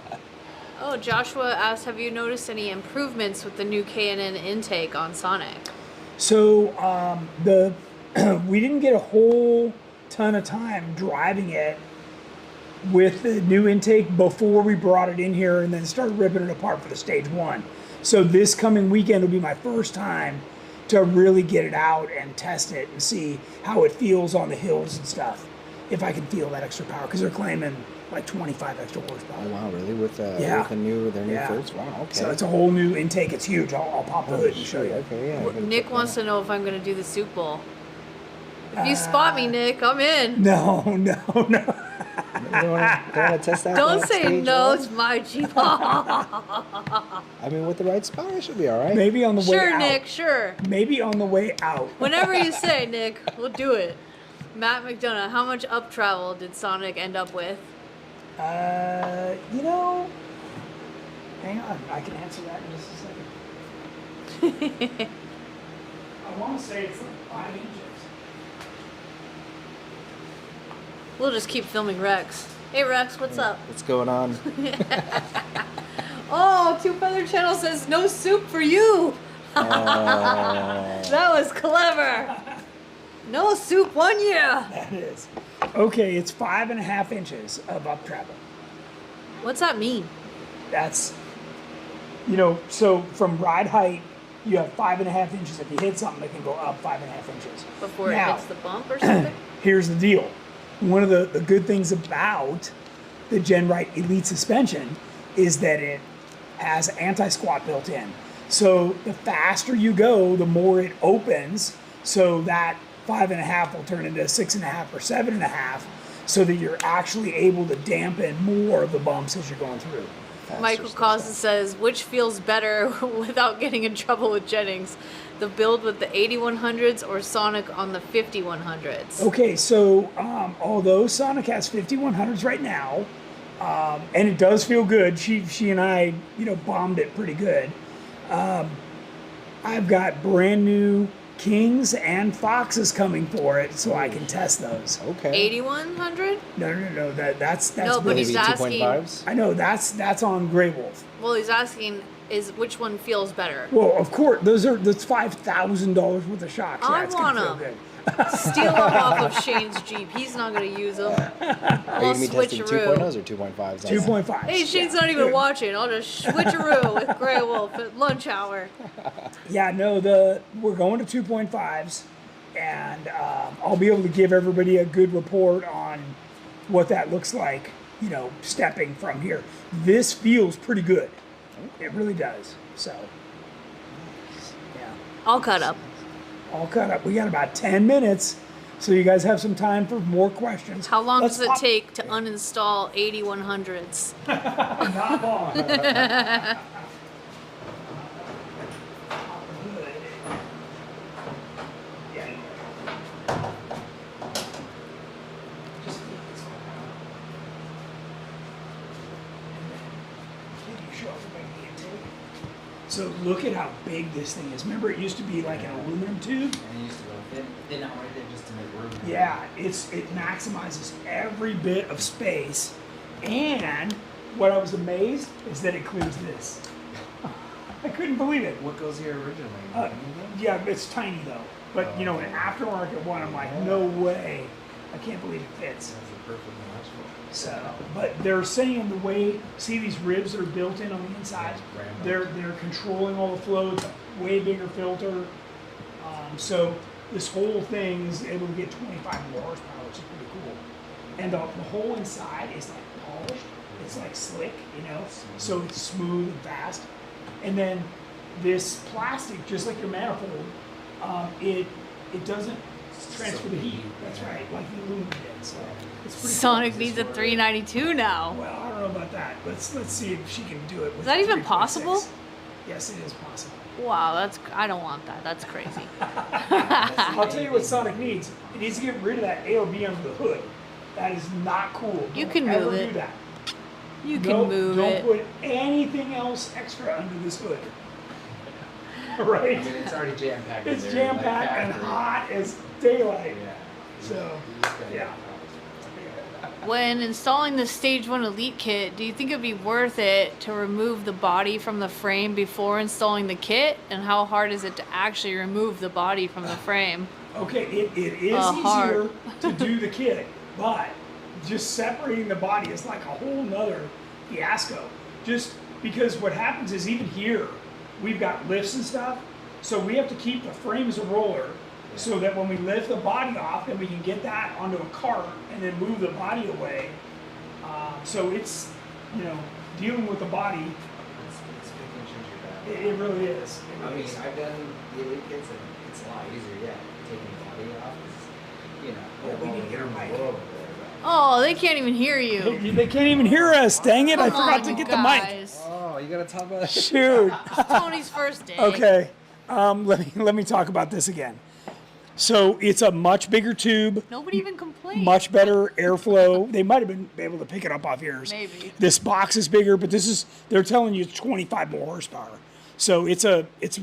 Oh, Joshua asked, have you noticed any improvements with the new K&N intake on Sonic? So we didn't get a whole ton of time driving it with the new intake before we brought it in here and then started ripping it apart for the Stage 1. So this coming weekend will be my first time to really get it out and test it and see how it feels on the hills and stuff. If I can feel that extra power, because they're claiming like 25 extra horsepower. Oh wow, really? With their Yeah. new Yeah. first? Wow, okay. So it's a whole new intake. It's huge. I'll pop the hood and show you. Okay, yeah. I gotta Nick check wants that to know if I'm going to do the Soup Bowl. If you spot me, Nick, I'm in. No. out. You wanna test that? Don't for say stage no one? to my Jeep. I mean, with the right spot, it should be all right. Maybe on the way Sure, out. Nick, sure. Maybe on the way out. Whenever you say, Nick, we'll do it. Matt McDonough, how much up travel did Sonic end up with? Hang on. I can answer that in just a second. I want to say it's like 5 inches. We'll just keep filming Rex. Hey, Rex, what's up? What's going on? Oh, Two Feather Channel says no soup for you. That was clever. No soup 1 year. That is. Okay, it's 5.5 inches of up travel. What's that mean? That's, so from ride height, you have 5.5 inches. If you hit something, it can go up 5.5 inches. Before it Now, hits the bump or something? Here's the deal. One of the good things about the GenRight Elite suspension is that it has anti-squat built in. So the faster you go, the more it opens. So that 5.5 will turn into 6.5 or 7.5, so that you're actually able to dampen more of the bumps as you're going through. Michael Costa says, which feels better without getting in trouble with Jennings? The build with the 8100s or Sonic on the 5100s? Okay, so although Sonic has 5100s right now, and it does feel good, she and I, bombed it pretty good. I've got brand new Kings and Foxes coming for it, so I can test those. Okay. 8100? No. That's No, but really- he's Maybe asking. 2.5s. I know that's on Grey Wolf. Well, he's asking is which one feels better. Well, of course, that's $5,000 worth of shocks. Yeah, I it's gonna feel want 'em. good. Steal him off of Shane's Jeep. He's not gonna use them. Are you I'll going to be testing switcheroo. 2.0s or 2.5s? 2.5. Hey, Shane's not even watching. I'll just switcheroo with Grey Wolf at lunch hour. Yeah, no, we're going to 2.5s, and I'll be able to give everybody a good report on what that looks like, stepping from here. This feels pretty good. It really does. So, yeah, I'll cut up. all cut up. We got about 10 minutes, so you guys have some time for more questions. How long Let's does it hop- take to uninstall 8100s? Not long. So look at how big this thing is. Remember, it used to be like an aluminum tube. And it used to go thin out right there just to make room. Yeah, it maximizes every bit of space. And what I was amazed is that it clears this. I couldn't believe it. What goes here originally? Anything? Yeah, it's tiny though. But an aftermarket one, I'm like, no way. I can't believe it fits. That's the perfect match for it. So, but they're saying the way, see these ribs that are built in on the inside, they're controlling all the flow. It's a way bigger filter. So this whole thing is able to get 25 more horsepower, which is pretty cool. And the whole inside is like polished. It's like slick, so it's smooth and fast. And then this plastic, just like your manifold, it doesn't transfer the heat. That's right, like the aluminum did. So it's pretty Sonic cool. needs a 392 now. Well, I don't know about that. Let's see if she can do it. With Is that even 3.6. possible? Yes, it is possible. Wow, I don't want that. That's crazy. I'll tell you what Sonic needs. It needs to get rid of that AOB under the hood. That is not cool. You Don't can ever move it. Do that. You can Nope, move don't it. put anything else extra under this hood. I Right? mean, it's already jam packed. It's jam packed and hot as daylight. Yeah. So, You just gotta yeah. When installing the Stage 1 Elite kit, do you think it'd be worth it to remove the body from the frame before installing the kit? And how hard is it to actually remove the body from the frame? Okay, it is easier Hard. to do the kit, but just separating the body is like a whole nother fiasco. Just because what happens is even here, we've got lifts and stuff, so we have to keep the frame as a roller so that when we lift the body off, then we can get that onto a cart and then move the body away. So it's, dealing with the body, It's picking and choose your battle. it really is. It I really mean, is. I've done the elite kits and it's a lot easier, yeah. Taking the body off is, Oh, we need to get her mic. Oh, they can't even hear you. They can't even hear us. Dang it! I Come forgot on, to you get the mic. guys. Oh, you got to talk about it. Shoot. Tony's first day. Okay. Let me talk about this again. So it's a much bigger tube, Nobody even complained. much better airflow. They might have been able to pick it up off yours. Maybe. This box is bigger, but they're telling you it's 25 more horsepower. So it's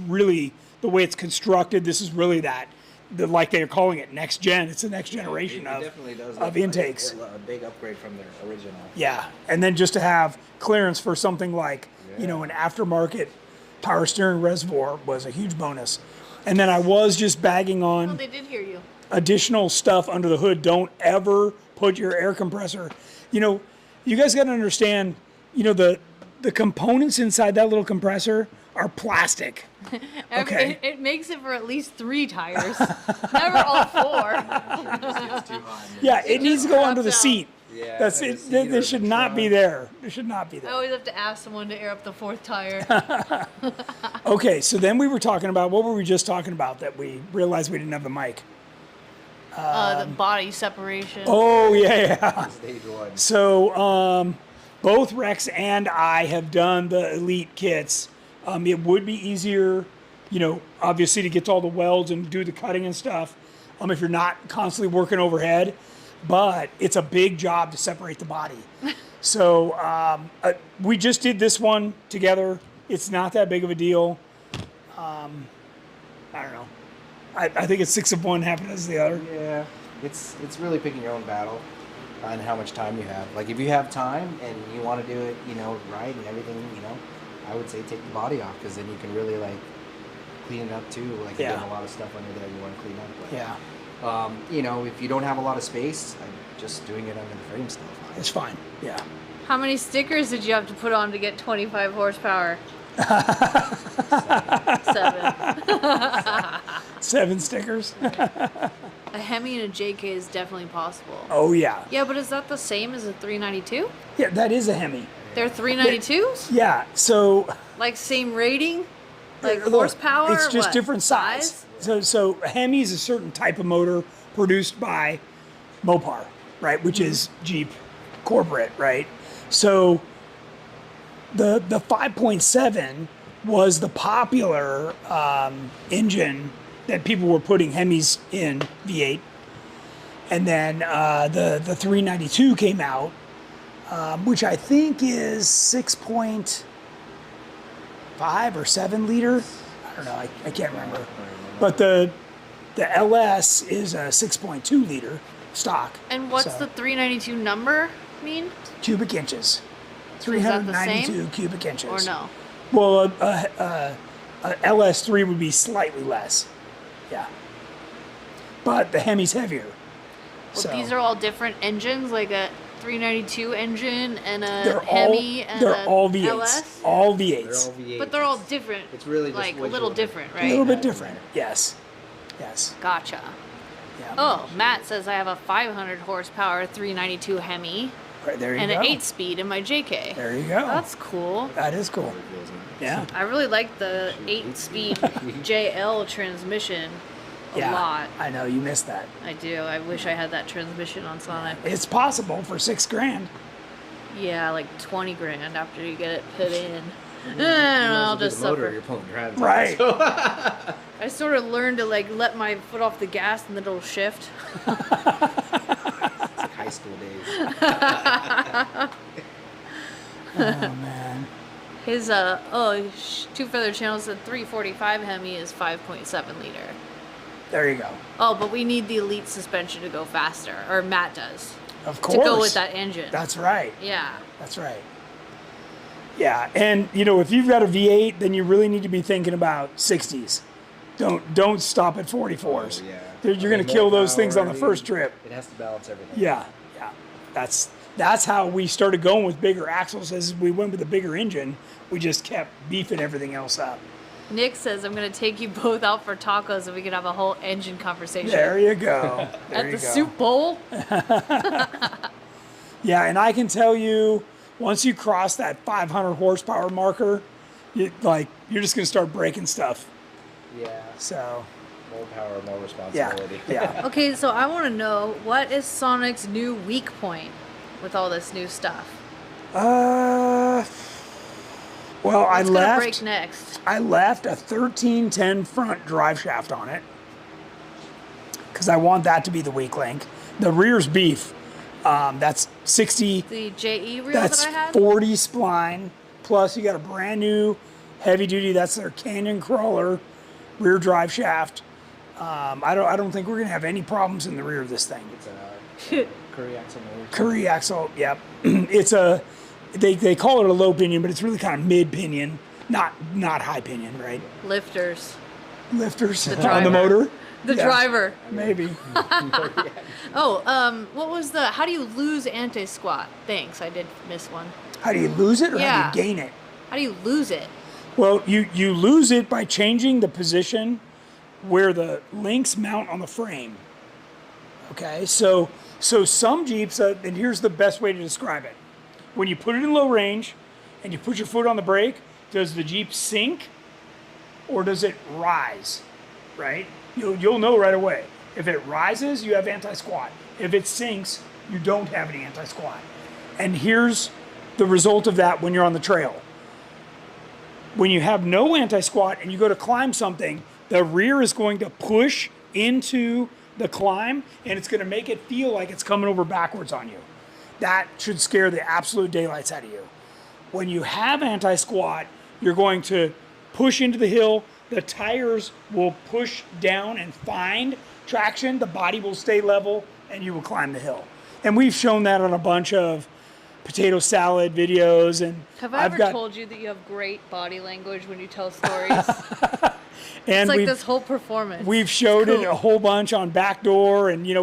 really the way it's constructed. This is really like they're calling it next gen. It's the next generation It definitely does of look like intakes. a big upgrade from their original. Yeah, and then just to have clearance for something like, an aftermarket power steering reservoir was a huge bonus. And then I was just bagging Oh, on they did hear you. additional stuff under the hood. Don't ever put your air compressor. You guys got to understand, the components inside that little compressor are plastic. Okay. It makes it for at least 3 tires. Never all 4. It's too hot. Yeah, it needs to go under the craps out. seat. Yeah, That's under it. the seat or They should the not be trunk. there. They should not be I there. always have to ask someone to air up the 4th tire. Okay, so then we were talking about, what were we just talking about that we realized we didn't have the mic? The body separation. Oh, yeah. Stage 1. So, both Rex and I have done the Elite kits. It would be easier, obviously to get to all the welds and do the cutting and stuff if you're not constantly working overhead. But it's a big job to separate the body. So, we just did this one together. It's not that big of a deal. I don't know. I think it's 6 of one, half a dozen of the other. Yeah, it's really picking your own battle and how much time you have. Like if you have time and you want to do it, right and everything, I would say take the body off because then you can really like clean it up too. Like you have a lot of stuff under there you want to clean up. But, Yeah. if you don't have a lot of space, just doing it under the frame stuff. It's fine. Yeah. How many stickers did you have to put on to get 25 horsepower? 7. 7 stickers. A Hemi and a JK is definitely possible. Oh yeah. Yeah, but is that the same as a 392? Yeah, that is a Hemi. They're 392s? Yeah. So Like same rating? Like look, horsepower? it's just What? different size. So a Hemi is a certain type of motor produced by Mopar, right? Which is Jeep corporate, right? So the 5.7 was the popular engine that people were putting Hemis in V8, and then the 392 came out, which I think is 6.5 or 7 liter. I don't know. I can't remember. But the LS is a 6.2 liter stock. And what's the 392 number mean? Cubic inches? Is that the same? 392 cubic inches. Or no? Well, a LS3 would be slightly less. Yeah. But the Hemi's heavier. Well, So these are all different engines, like a 392 engine and a they're Hemi and they're a all V8s. LS? All They're V8s. all V8. But they're all different. It's really just like a what little you- different, A right? little bit different. Yes. Yes. Gotcha. Yeah. Oh, Matt says I have a 500 horsepower 392 Hemi Right, there you and go. an 8-speed in my JK. There you go. That's cool. That is cool. Yeah. I really like the 8-speed JL transmission a Yeah. lot. I know you missed that. I do. I wish I had that transmission on Sonic. It's possible for $6,000. Yeah, like 20 grand after you get it put in. You I don't might know, as well I'll do just the motor suffer. you're pulling your hands on, Right. so- I sort of learned to like let my foot off the gas and then it'll shift. It's like high school days. Oh man. His Two Feather Channel said 345 Hemi is 5.7 liter. There you go. Oh, but we need the Elite suspension to go faster, or Matt does, Of course. to go with that engine. That's right. Yeah. That's right. Yeah, and if you've got a V8, then you really need to be thinking about 60s. Don't stop at 44s. Oh, yeah. You're going I mean, to kill more those things on the power, first trip. It has to balance everything. Yeah, yeah. That's how we started going with bigger axles. As we went with a bigger engine, we just kept beefing everything else up. Nick says I'm gonna take you both out for tacos and we can have a whole engine conversation. There you go. There At you the go. soup bowl. Yeah, and I can tell you, once you cross that 500 horsepower marker, you're just going to start breaking stuff. Yeah. So, More power, more yeah, responsibility. yeah. Okay, so I want to know what is Sonic's new weak point with all this new stuff. Well, What's gonna break next? I left a 1310 front drive shaft on it because I want that to be the weak link. The rear's beef. That's 60. The JE reel That's that I had. 40 spline. Plus, you got a brand new heavy duty. That's their Canyon Crawler rear drive shaft. I don't think we're gonna have any problems in the rear of this thing. It's a Curry axle motor. Curry axle. Yep. It's a. They call it a low pinion, but it's really kind of mid pinion, not high pinion, right? Lifters. Lifters The on the driver. motor. The Yeah, driver. Maybe. Oh, what was the? How do you lose anti-squat? Thanks, I did miss one. How do you lose it or how Yeah. do you gain it? How do you lose it? Well, you lose it by changing the position where the links mount on the frame. Okay, so some Jeeps, and here's the best way to describe it. When you put it in low range and you put your foot on the brake, does the Jeep sink or does it rise? Right? You'll know right away. If it rises, you have anti-squat. If it sinks, you don't have any anti-squat. And here's the result of that when you're on the trail. When you have no anti-squat and you go to climb something, the rear is going to push into the climb and it's going to make it feel like it's coming over backwards on you. That should scare the absolute daylights out of you. When you have anti-squat, you're going to push into the hill, the tires will push down and find traction, the body will stay level, and you will climb the hill. And we've shown that on a bunch of potato salad videos. And Have I ever told you that you have great body language when you tell stories? and It's like this whole performance. we've showed It's it cool. a whole bunch on Backdoor, and you know,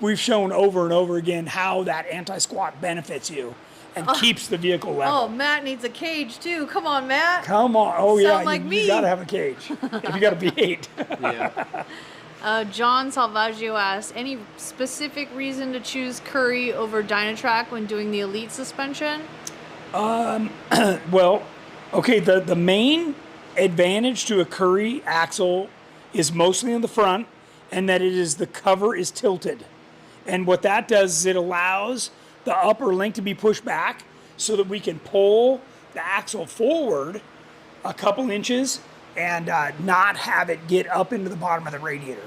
we've shown over and over again how that anti-squat benefits you and keeps the vehicle level. Oh, Matt needs a cage too. Come on, Matt. Come on. Oh, yeah. Sound like you me. gotta have a cage. If you gotta V8. Yeah. John Salvaggio asks, any specific reason to choose Curry over Dynatrac when doing the Elite suspension? Well, okay, the main advantage to a Curry axle is mostly in the front, and that the cover is tilted. And what that does is it allows the upper link to be pushed back so that we can pull the axle forward a couple inches and not have it get up into the bottom of the radiator.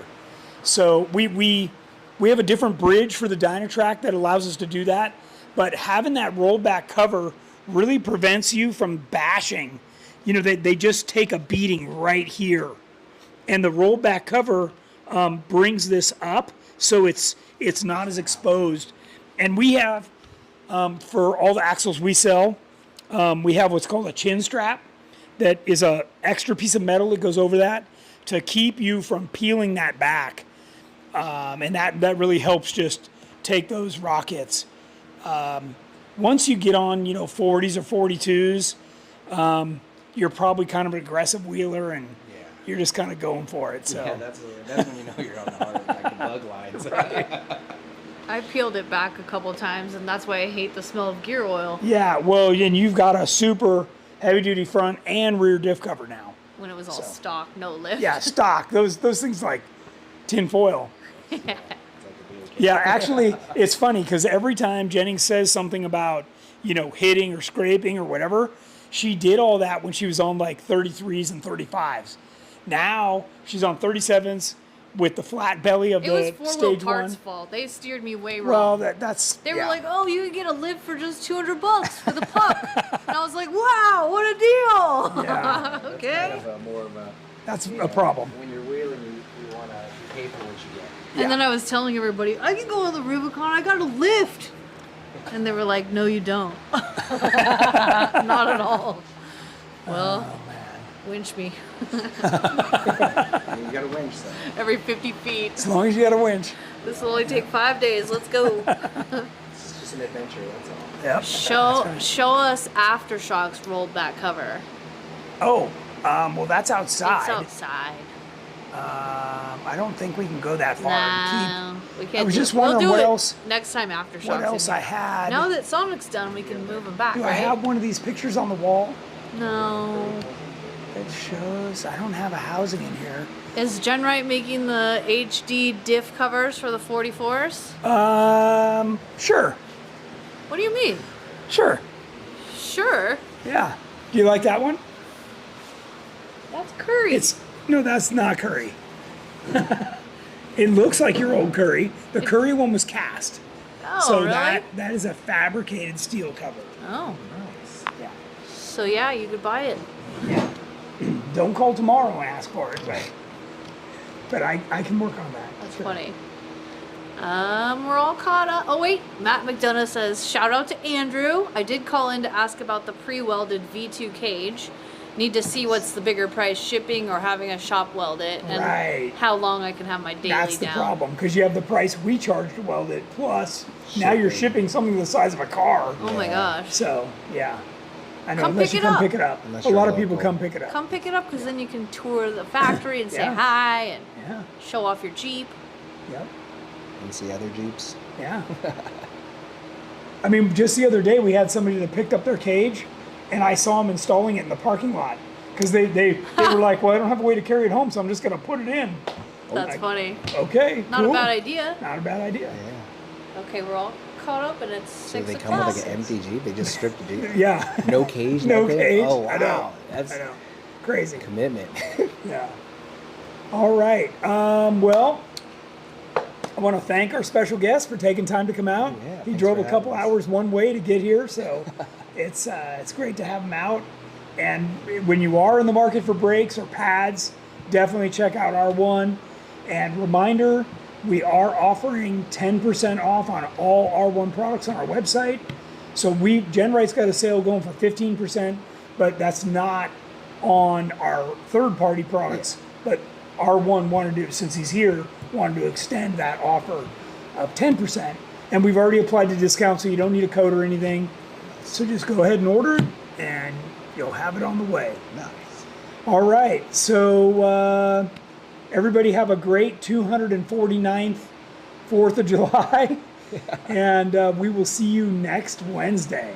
So we have a different bridge for the Dynatrac that allows us to do that, but having that rolled back cover really prevents you from bashing. You know, they just take a beating right here. And the rolled back cover brings this up so it's not as exposed. And we have, for all the axles we sell, we have what's called a chin strap that is a extra piece of metal that goes over that to keep you from peeling that back. And that really helps just take those rockets. Once you get on, 40s or 42s, you're probably kind of an aggressive wheeler, and you're just kind of going for it. So Yeah, that's when you know you're on the hard, like the bug lines. I peeled it back a couple times, and that's why I hate the smell of gear oil yeah, well, and you've got a super heavy-duty front and rear diff cover now. when it was all stock, no lift. Yeah, stock. Those things like tin foil. Yeah, actually, it's funny because every time Jennings says something about, hitting or scraping or whatever, she did all that when she was on like 33s and 35s. Now she's on 37s with the flat belly of It was the Four Wheel stage Parts' one. fault. They steered me way Well, wrong. that's They yeah. were like, "Oh, you can get a lift for just $200 for the puck," and I was like, "Wow, what a deal!" Yeah. Okay. Kind of more of a, That's a problem. when you're wheeling, you want to pay for what you get. Yeah. And then I was telling everybody, "I can go on the Rubicon. I got a lift," and they were like, "No, you don't. Not at all." Well, winch me You got to winch, so. every 50 feet. As long as you got a winch. This will only take 5 days. Let's go. It's just an adventure, that's all. Yep. Show us Aftershocks rolled back cover. Oh, well, that's outside. It's outside. I don't think we can go that far. and No, we can't. was do just it. We'll wondering do what it else- next time Aftershocks. What else in I here. had? Now that Sonic's done, we can move them back, Do right? I have one of these pictures on the wall No. that shows? I don't have a housing in here. Is GenRight making the HD diff covers for the 44s? Sure. What do you mean? Sure. Sure. Yeah. Do you like that one? That's Curry. No, that's not Curry. It looks like your old Curry. The Curry one was cast. oh, So really? that is a fabricated steel cover. Oh. Nice. Yeah. So yeah, you could buy it. Yeah. Don't call tomorrow and ask for it, but I can work on that. That's Sure. funny. We're all caught up. Oh wait, Matt McDonough says, shout out to Andrew. I did call in to ask about the pre-welded V2 cage. Need to see what's the bigger price, shipping or having a shop weld it, and Right. how long I can have my daily That's the down. problem, because you have the price we charge to weld it, plus now you're shipping something the size of a car. Oh my gosh. So, yeah. I know, Come unless pick you it come up. pick it up. Unless A you're lot of people local. come pick it up. Come pick it up because then you can tour the factory and say Yeah. hi and Yeah. show off your Jeep. Yep. You see other Jeeps? Yeah. I mean, just the other day we had somebody that picked up their cage, and I saw them installing it in the parking lot because they were like, "Well, I don't have a way to carry it home, so I'm just going to put it in." That's like- funny. Okay. Not cool. a bad idea. Not a bad idea. Yeah. Okay, we're all caught up and it's So 6 they come o'clock. with like an empty Jeep? They just stripped the Jeep? Yeah. No cage? No nothing? cage. Oh, wow. I know. That's I know. Crazy. commitment. Yeah. All right. Well, I want to thank our special guest for taking time to come out. Yeah, He thanks drove for a couple having us. hours one way to get here, so it's great to have him out. And when you are in the market for brakes or pads, definitely check out R1. And reminder, we are offering 10% off on all R1 products on our website. So GenRight's got a sale going for 15%, but that's not on our third-party products. But R1 wanted to, since he's here, wanted to extend that offer of 10%. And we've already applied the discount, so you don't need a code or anything. So just go ahead and order it, and you'll have it on the way. Nice. All right, so everybody have a great 249th 4th of July, and we will see you next Wednesday.